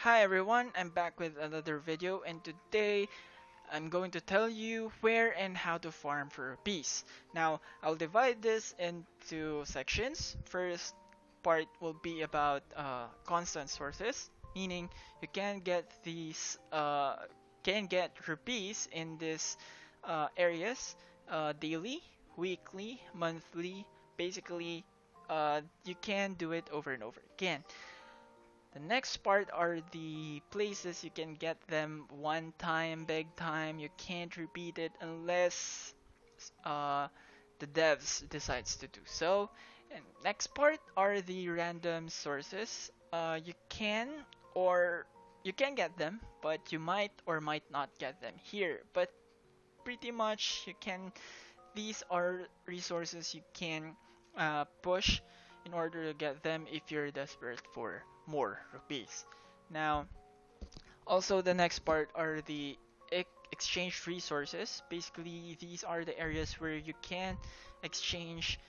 Hi everyone, I'm back with another video and today I'm going to tell you where and how to farm for rupees. Now, I'll divide this into sections. First part will be about constant sources, meaning you can get rupees in these areas daily, weekly, monthly. Basically, you can do it over and over again. The next part are the places you can get them one time, big time. You can't repeat it unless uh, the devs decides to do so. And next part are the random sources. Or you can get them, but you might or might not get them here. But pretty much you can. These are resources you can push in order to get them if you're desperate for more rupees. Now, also the next part are the exchange resources. Basically, these are the areas where you can exchange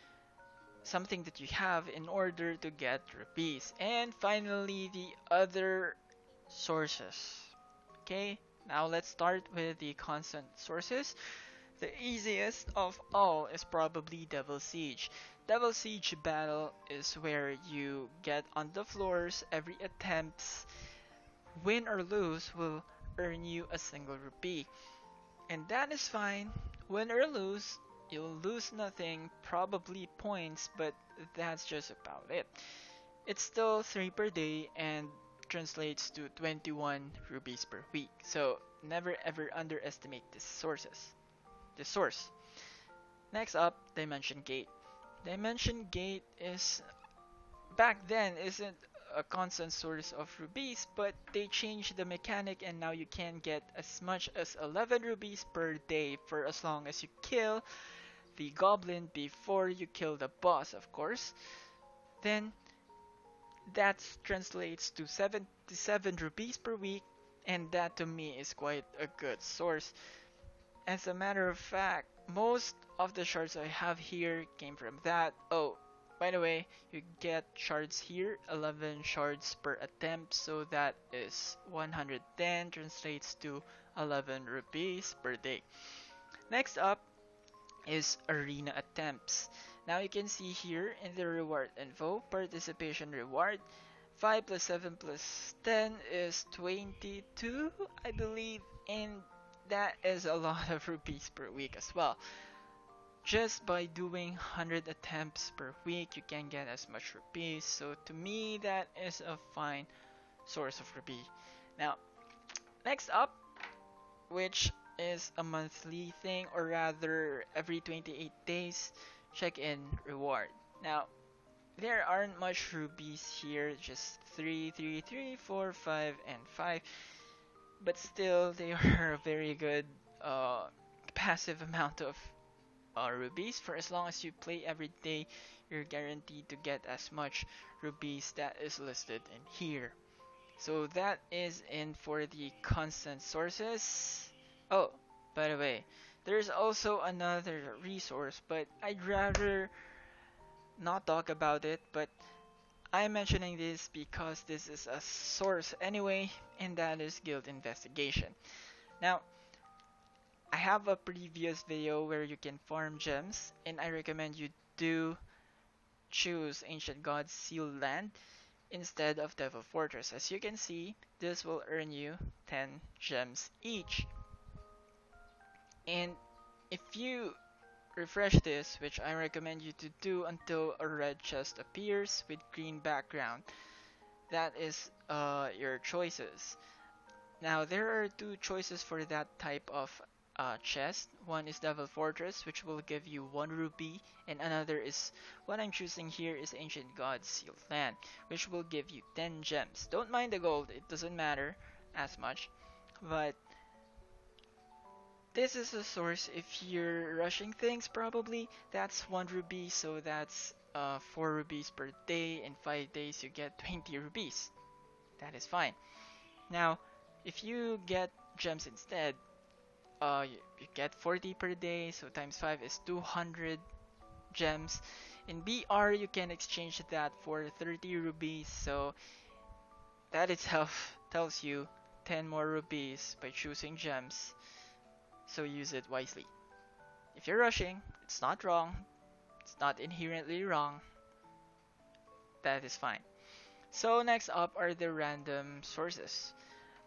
something that you have in order to get rupees. And finally, the other sources. Okay, now let's start with the constant sources. The easiest of all is probably Devil Siege. Devil Siege battle is where you get on the floors. Every attempt, win or lose, will earn you a single rupee. And that is fine. Win or lose, you'll lose nothing, probably points, but that's just about it. It's still 3 per day and translates to 21 rupees per week. So never ever underestimate the source. Next up, Dimension Gate. Dimension Gate is back then isn't a constant source of rubies, but they changed the mechanic and now you can get as much as 11 rubies per day for as long as you kill the goblin before you kill the boss, of course. Then that translates to 77 rupees per week, and that to me is quite a good source. As a matter of fact, most of the shards I have here came from that. Oh, by the way, you get shards here, 11 shards per attempt, so that is 110, translates to 11 rupees per day. Next up is arena attempts. Now you can see here in the reward info, participation reward, 5 plus 7 plus 10 is 22, I believe, and that is a lot of rupees per week as well. Just by doing 100 attempts per week, you can get as much rupees. So to me, that is a fine source of rupee. Now, next up, which is a monthly thing, or rather every 28 days, check-in reward. Now, there aren't much rupees here, just 3, 3, 3, 4, 5, and 5. But still, they are a very good passive amount of rubies. For as long as you play every day, you're guaranteed to get as much rubies that is listed in here. So that is in for the constant sources. Oh, by the way, there's also another resource, but I'd rather not talk about it. But I'm mentioning this because this is a source anyway, and that is guild investigation. Now, I have a previous video where you can farm gems, and I recommend you do choose Ancient Gods Sealed Land instead of Devil Fortress. As you can see, this will earn you 10 gems each. And if you refresh this, which I recommend you to do until a red chest appears with green background, that is your choices. Now there are two choices for that type of chest. One is Devil Fortress, which will give you 1 rupee, and another is what I'm choosing here is Ancient Gods Sealed Land, which will give you 10 gems. Don't mind the gold, it doesn't matter as much, but this is a source if you're rushing things probably. That's 1 rupee, so that's 4 rupees per day. In 5 days you get 20 rupees. That is fine. Now, if you get gems instead, you get 40 per day, so times 5 is 200 gems. In BR, you can exchange that for 30 rupees, so that itself tells you 10 more rubies by choosing gems, so use it wisely. If you're rushing, it's not wrong, it's not inherently wrong, that is fine. So next up are the random sources.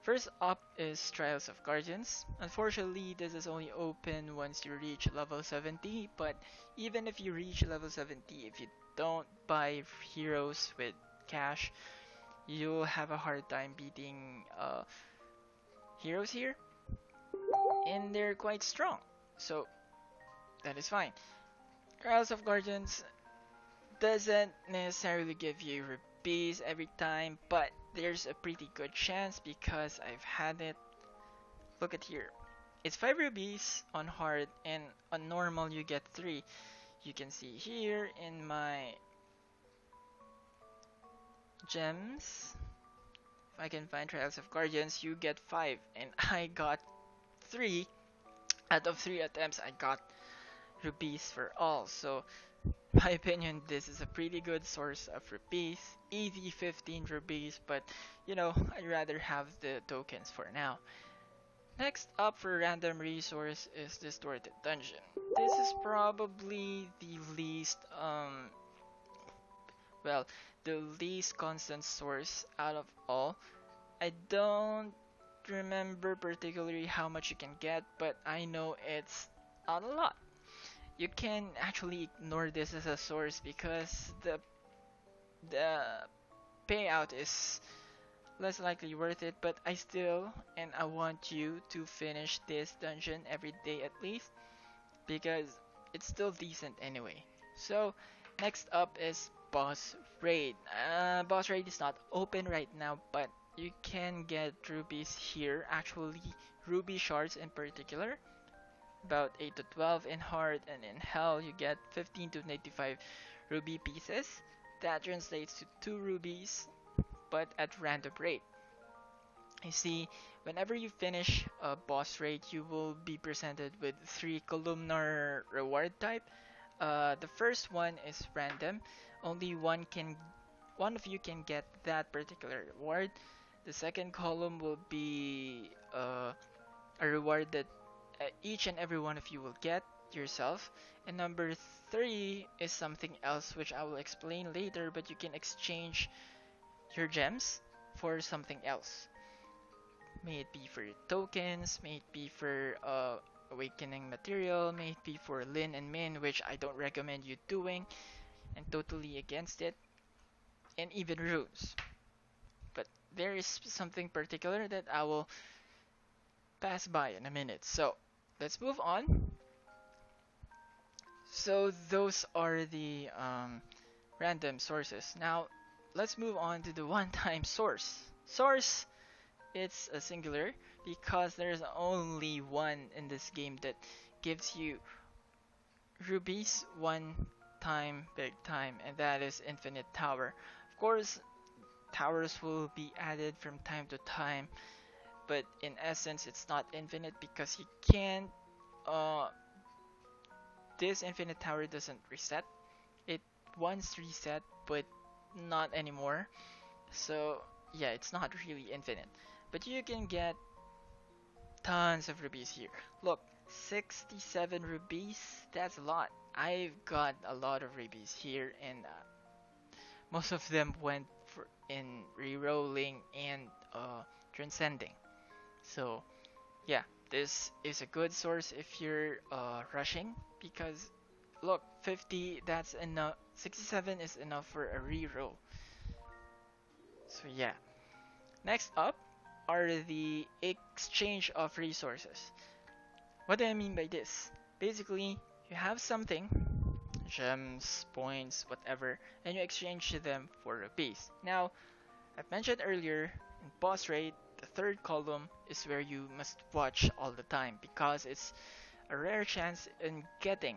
First up is Trials of Guardians. Unfortunately, this is only open once you reach level 70, but even if you reach level 70, if you don't buy heroes with cash, you'll have a hard time beating heroes here, and they're quite strong, so that is fine. Trials of Guardians doesn't necessarily give you rupees every time, but there's a pretty good chance because I've had it. Look at here. It's 5 rubies on hard, and on normal you get 3. You can see here in my gems, if I can find Trials of Guardians, you get 5, and I got 3. Out of 3 attempts, I got rupees for all. So, in my opinion, this is a pretty good source of rupees. Easy 15 rupees, but you know, I'd rather have the tokens for now. Next up for random resource is Distorted Dungeon. This is probably the least, well, the least constant source out of all. I don't remember particularly how much you can get, but I know it's not a lot. You can actually ignore this as a source because the payout is less likely worth it, but I want you to finish this dungeon every day at least because it's still decent anyway. So next up is Boss Raid. Boss Raid is not open right now, but you can get rubies here, actually ruby shards in particular, about 8 to 12 in hard, and in hell you get 15 to 95 ruby pieces. That translates to 2 rubies, but at random rate. You see, whenever you finish a boss raid, you will be presented with 3 columnar reward type. The first one is random. Only one of you can get that particular reward. The second column will be a reward that each and every one of you will get yourself. And number 3 is something else which I will explain later, but you can exchange your gems for something else. May it be for tokens, may it be for awakening material, may it be for Lin and Min, which I don't recommend you doing and totally against it, and even runes. But there is something particular that I will pass by in a minute. So let's move on. So those are the random sources. Now let's move on to the one-time source. Source, it's a singular because there's only one in this game that gives you rubies one time, big time, and that is Infinite Tower. Of course, towers will be added from time to time, but in essence, it's not infinite because you can't. This Infinite Tower doesn't reset. It once reset, but not anymore. So yeah, it's not really infinite. But you can get tons of rubies here. Look, 67 rubies. That's a lot. I've got a lot of rubies here, and most of them went in rerolling and transcending. So yeah, this is a good source if you're rushing because look, 50, that's enough. 67 is enough for a reroll. So yeah. Next up are the exchange of resources. What do I mean by this? Basically, you have something, gems, points, whatever, and you exchange them for rupees. Now, I've mentioned earlier, in boss raid, the third column is where you must watch all the time because it's a rare chance in getting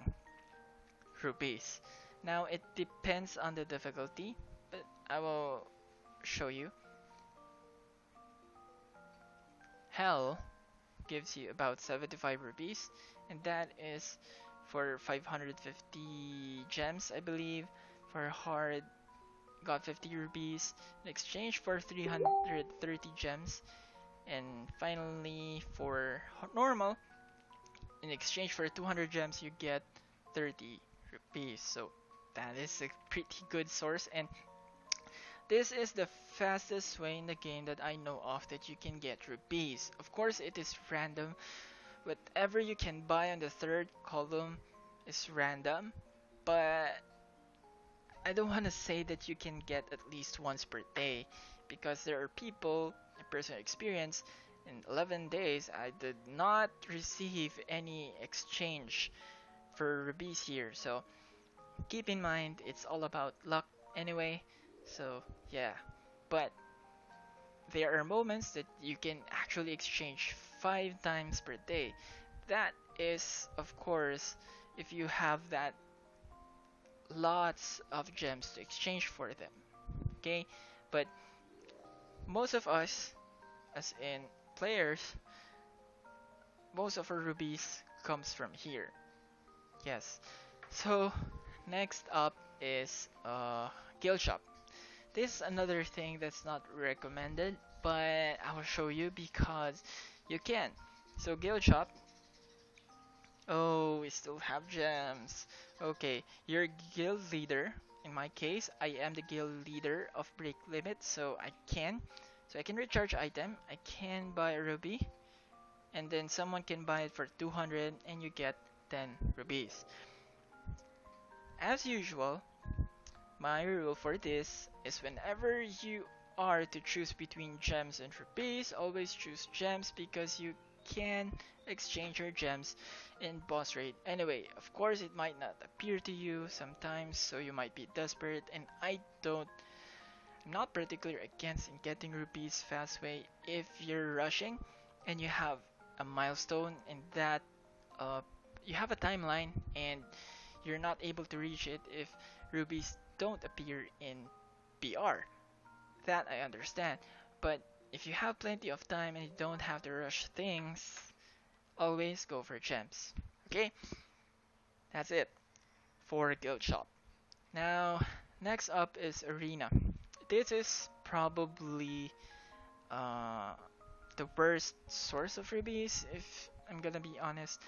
rupees. Now, it depends on the difficulty, but I will show you. Hell gives you about 75 rupees, and that is for 550 gems, I believe. For hard, got 50 rubies in exchange for 330 gems. And finally, for normal, in exchange for 200 gems, you get 30 rupees. So that is a pretty good source, and this is the fastest way in the game that I know of that you can get rupees. Of course, it is random. Whatever you can buy on the third column is random, but I don't want to say that you can get at least once per day, because there are people, in personal experience, in 11 days I did not receive any exchange for rubies here. So keep in mind, it's all about luck anyway. So yeah, but there are moments that you can actually exchange 5 times per day. That is, of course, if you have that lots of gems to exchange for them. Okay, but most of us, as in players, most of our rubies comes from here. Yes. So next up is guild shop. This is another thing that's not recommended, but I will show you because you can. So guild shop. Oh, we still have gems. Okay, you're guild leader. In my case, I am the guild leader of break limit, so I can. So I can recharge item. I can buy a ruby, and then someone can buy it for 200, and you get 10 rubies. As usual, my rule for this is whenever you are to choose between gems and rupees, always choose gems because you can exchange your gems in boss raid. Anyway, of course it might not appear to you sometimes, so you might be desperate, and I'm not particularly against in getting rupees fast way if you're rushing and you have a milestone and that you have a timeline and you're not able to reach it if rubies don't appear in BR. That I understand. But if you have plenty of time and you don't have to rush things, always go for gems. Okay? That's it for Guild Shop. Now, next up is Arena. This is probably uh, the worst source of rubies, if I'm gonna be honest.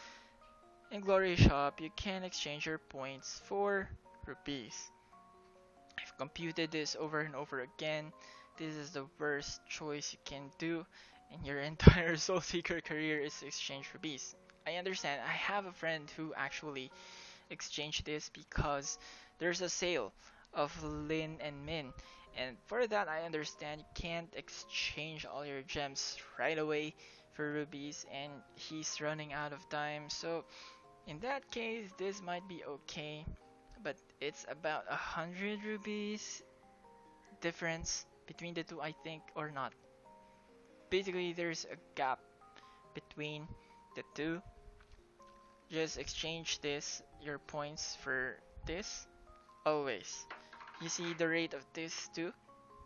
In Glory Shop, you can exchange your points for rupees. I've computed this over and over again. This is the worst choice you can do in your entire SoulSeeker career is to exchange rubies. I understand. I have a friend who actually exchanged this because there's a sale of Lin and Min. And for that, I understand you can't exchange all your gems right away for rubies, and he's running out of time. So in that case, this might be okay, but it's about 100 rubies difference between the two, I think, or not. Basically, there's a gap between the two. Just exchange your points for this, always. You see the rate of this too?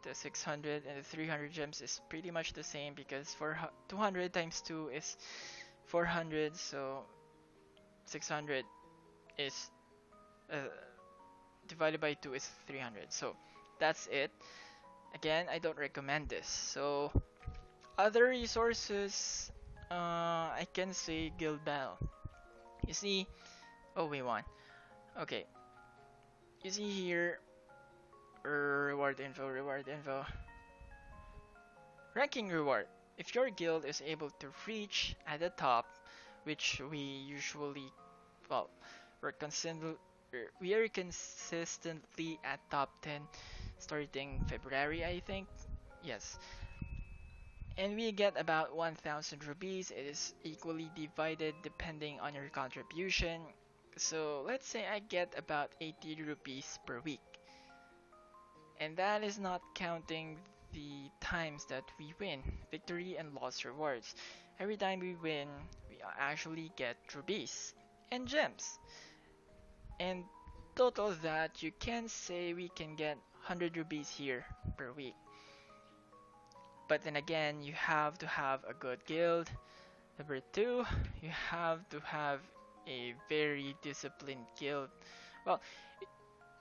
The 600 and the 300 gems is pretty much the same because 200 times 2 is 400, so 600 is divided by 2 is 300. So that's it. Again, I don't recommend this. So other resources, I can say Guild Battle. You see, oh we won. Okay, you see here, reward info, ranking reward. If your guild is able to reach at the top, which we usually, well, we are consistently at top 10 starting February, I think. Yes. And we get about 1000 rupees. It is equally divided depending on your contribution. So let's say I get about 80 rupees per week. And that is not counting the times that we win, victory and loss rewards. Every time we win, we actually get rubies and gems. And total that you can say we can get 100 rupees here per week. But then again, you have to have a good guild. Number 2, you have to have a very disciplined guild. Well,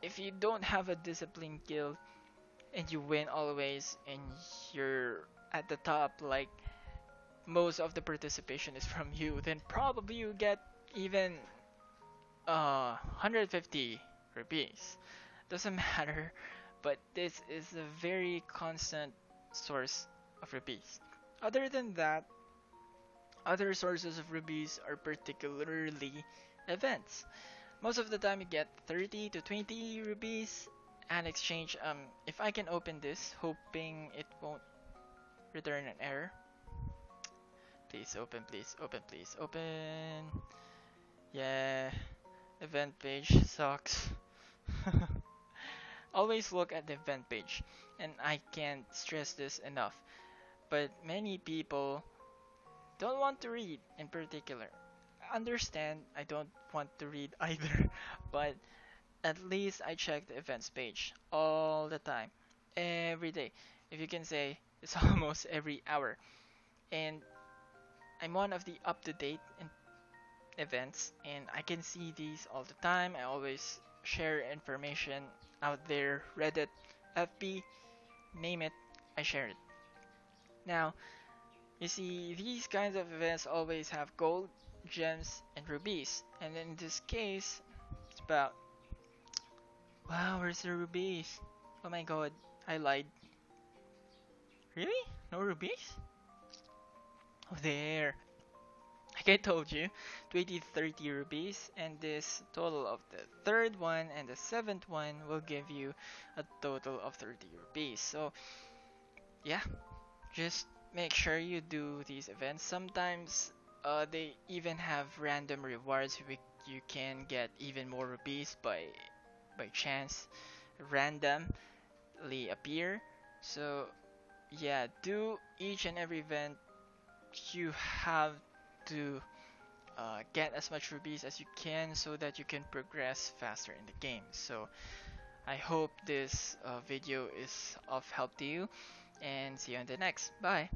if you don't have a disciplined guild, and you win always, and you're at the top, like most of the participation is from you, then probably you get even 150 rupees. Doesn't matter, but this is a very constant source of rupees. Other than that, other sources of rupees are particularly events. Most of the time you get 30 to 20 rupees and exchange. If I can open this, hoping it won't return an error. Please open, please open, please open. Yeah, event page sucks. Always look at the event page, and I can't stress this enough. But many people don't want to read in particular. I understand I don't want to read either, but at least I check the events page all the time, every day. If you can say, it's almost every hour. And I'm one of the up to date events, and I can see these all the time. I always share information out there, Reddit, FB, name it, I share it. Now, you see, these kinds of events always have gold, gems, and rubies. And in this case, it's about, wow, where's the rubies? Oh my god, I lied. Really? No rubies? Oh, there. Like I told you, 20 to 30 rupees, and this total of the third one and the seventh one will give you a total of 30 rupees. So, yeah, just make sure you do these events. Sometimes they even have random rewards. You can get even more rupees by chance, randomly appear. So, yeah, do each and every event. You have to get as much rubies as you can so that you can progress faster in the game. So I hope this video is of help to you, and see you on the next. Bye.